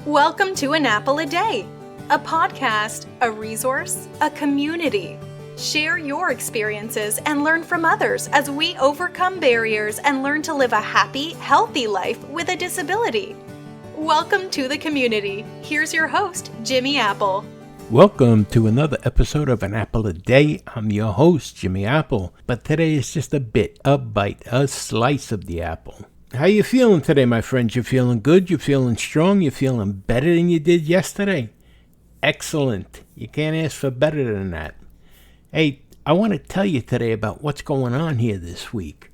Welcome to An Apple a Day, a podcast, a resource, a community. Share your experiences and learn from others as we overcome barriers and learn to live a happy, healthy life with a disability. Welcome to the community. Here's your host, Jimmy Apple. Welcome to another episode of An Apple a Day. I'm your host, Jimmy Apple. But today is just a bite, a slice of the apple. How you feeling today, my friends? You feeling good? You feeling strong? You feeling better than you did yesterday? Excellent. You can't ask for better than that. Hey, I want to tell you today about what's going on here this week.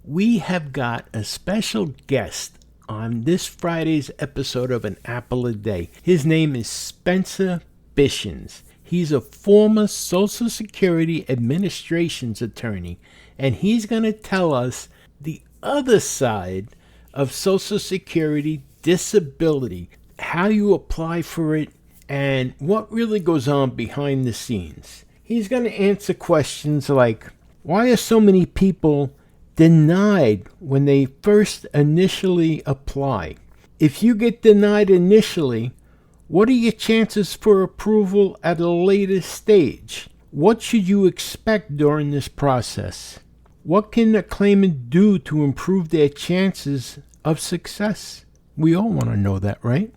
We have got a special guest on this Friday's episode of An Apple a Day. His name is Spencer Bishens. He's a former Social Security Administration's attorney, and he's going to tell us the other side of Social Security disability, how you apply for it, and what really goes on behind the scenes. He's going to answer questions like, why are so many people denied when they first initially apply? If you get denied initially, what are your chances for approval at a later stage? What should you expect during this process? What can a claimant do to improve their chances of success? We all want to know that, right?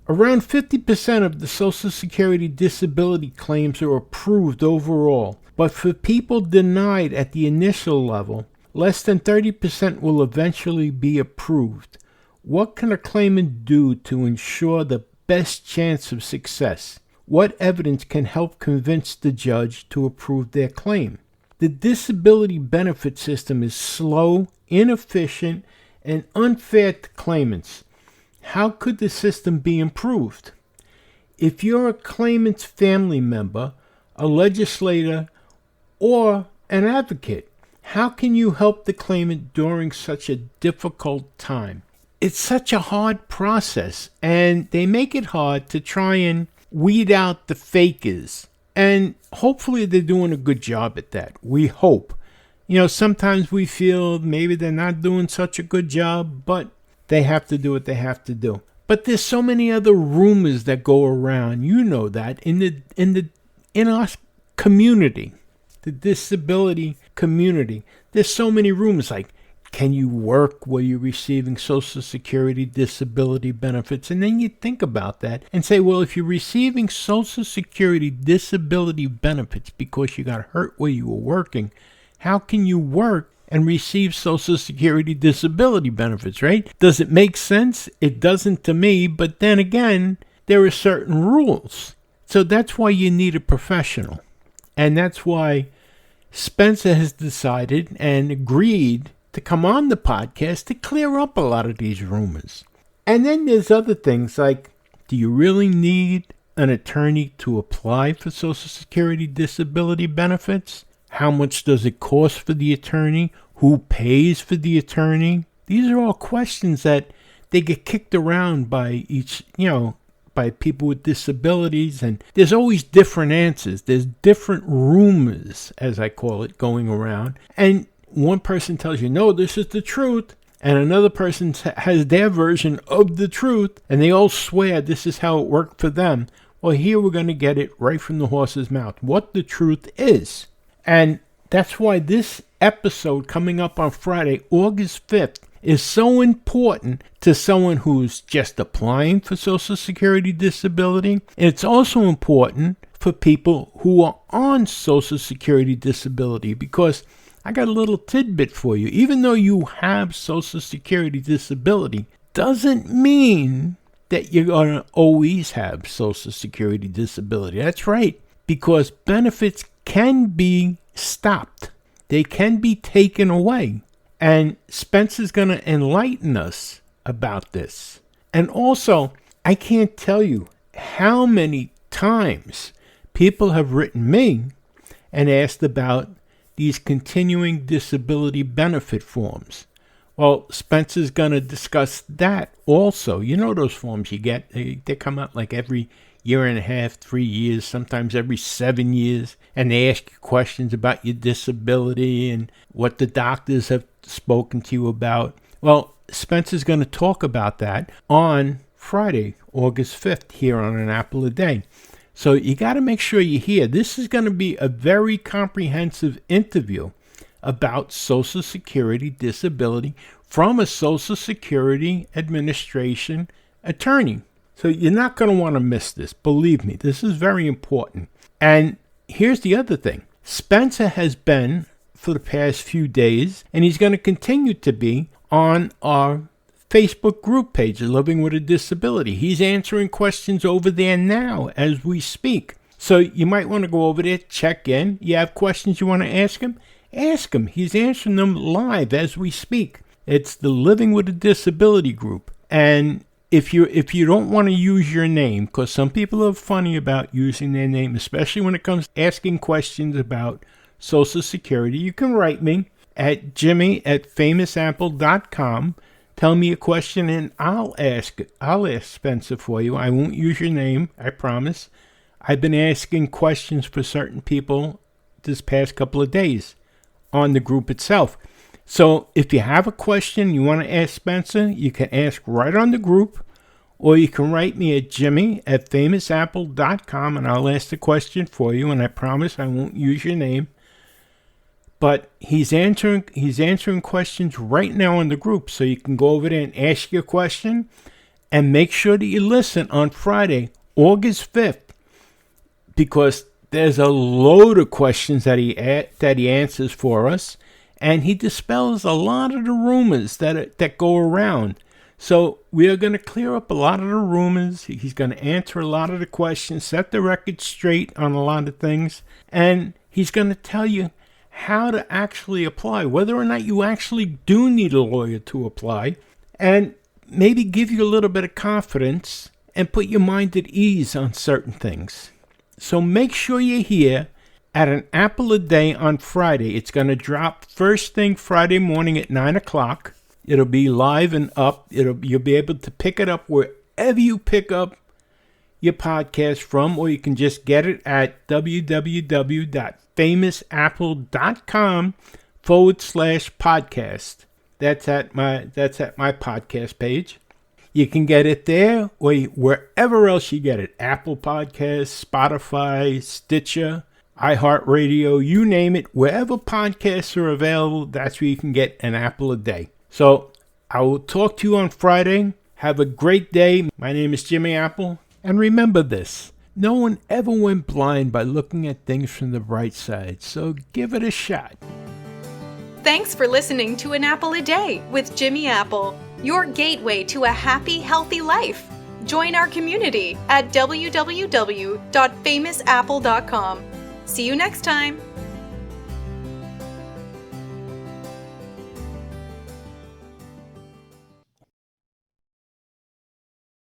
Around 50% of the Social Security disability claims are approved overall, but for people denied at the initial level, less than 30% will eventually be approved. What can a claimant do to ensure the best chance of success? What evidence can help convince the judge to approve their claim? The disability benefit system is slow, inefficient, and unfair to claimants. How could the system be improved? If you're a claimant's family member, a legislator, or an advocate, how can you help the claimant during such a difficult time? It's such a hard process, and they make it hard to try and weed out the fakers. And hopefully they're doing a good job at that. We hope. Sometimes we feel maybe they're not doing such a good job, but they have to do what they have to do. But there's so many other rumors that go around. You know that in our community, the disability community, there's so many rumors like, can you work while you're receiving Social Security disability benefits? And then you think about that and say, well, if you're receiving Social Security disability benefits because you got hurt while you were working, how can you work and receive Social Security disability benefits, right? Does it make sense? It doesn't to me, but then again, there are certain rules. So that's why you need a professional. And that's why Spencer has decided and agreed to come on the podcast to clear up a lot of these rumors. And then there's other things like, do you really need an attorney to apply for Social Security disability benefits? How much does it cost for the attorney? Who pays for the attorney? These are all questions that they get kicked around by by people with disabilities, and there's always different answers. There's different rumors, as I call it, going around. And one person tells you, no, this is the truth, and another person has their version of the truth, and they all swear this is how it worked for them. Well, here we're going to get it right from the horse's mouth, what the truth is. And that's why this episode coming up on Friday, August 5th, is so important to someone who's just applying for Social Security disability. And it's also important for people who are on Social Security disability, because I got a little tidbit for you. Even though you have Social Security disability, doesn't mean that you're going to always have Social Security disability. That's right, because benefits can be stopped. They can be taken away. And Spencer's going to enlighten us about this. And also, I can't tell you how many times people have written me and asked about these continuing disability benefit forms. Well, Spencer's going to discuss that also. You know those forms you get, they come out like every year and a half, 3 years, sometimes every 7 years, and they ask you questions about your disability and what the doctors have spoken to you about. Well, Spencer's going to talk about that on Friday, August 5th, here on An Apple a Day. So you got to make sure you're here. This is going to be a very comprehensive interview about Social Security disability from a Social Security Administration attorney. So you're not going to want to miss this. Believe me, this is very important. And here's the other thing. Spencer has been for the past few days, and he's going to continue to be on our Facebook group page, Living with a Disability. He's answering questions over there now as we speak. So you might want to go over there, check in. You have questions you want to ask him? Ask him. He's answering them live as we speak. It's the Living with a Disability group. And if you don't want to use your name, because some people are funny about using their name, especially when it comes to asking questions about Social Security, you can write me at jimmy@famousapple.com. Tell me a question and I'll ask Spencer for you. I won't use your name, I promise. I've been asking questions for certain people this past couple of days on the group itself. So if you have a question you want to ask Spencer, you can ask right on the group, or you can write me at jimmy@famousapple.com and I'll ask the question for you, and I promise I won't use your name. But he's answering questions right now in the group, so you can go over there and ask your question, and make sure that you listen on Friday, August 5th, because there's a load of questions that he answers for us, and he dispels a lot of the rumors that go around. So we are going to clear up a lot of the rumors. He's going to answer a lot of the questions, set the record straight on a lot of things, and he's going to tell you how to actually apply, whether or not you actually do need a lawyer to apply, and maybe give you a little bit of confidence and put your mind at ease on certain things. So make sure you're here at An Apple a Day on Friday. It's going to drop first thing Friday morning at 9 o'clock. It'll be live and up. You'll be able to pick it up wherever you pick up your podcast from, or you can just get it at www.famousapple.com/podcast. That's at my podcast page. You can get it there or wherever else you get it. Apple Podcasts, Spotify, Stitcher, iHeartRadio, you name it. Wherever podcasts are available, that's where you can get An Apple a Day. So I will talk to you on Friday. Have a great day. My name is Jimmy Apple. And remember this, no one ever went blind by looking at things from the bright side, so give it a shot. Thanks for listening to An Apple a Day with Jimmy Apple, your gateway to a happy, healthy life. Join our community at www.famousapple.com. See you next time.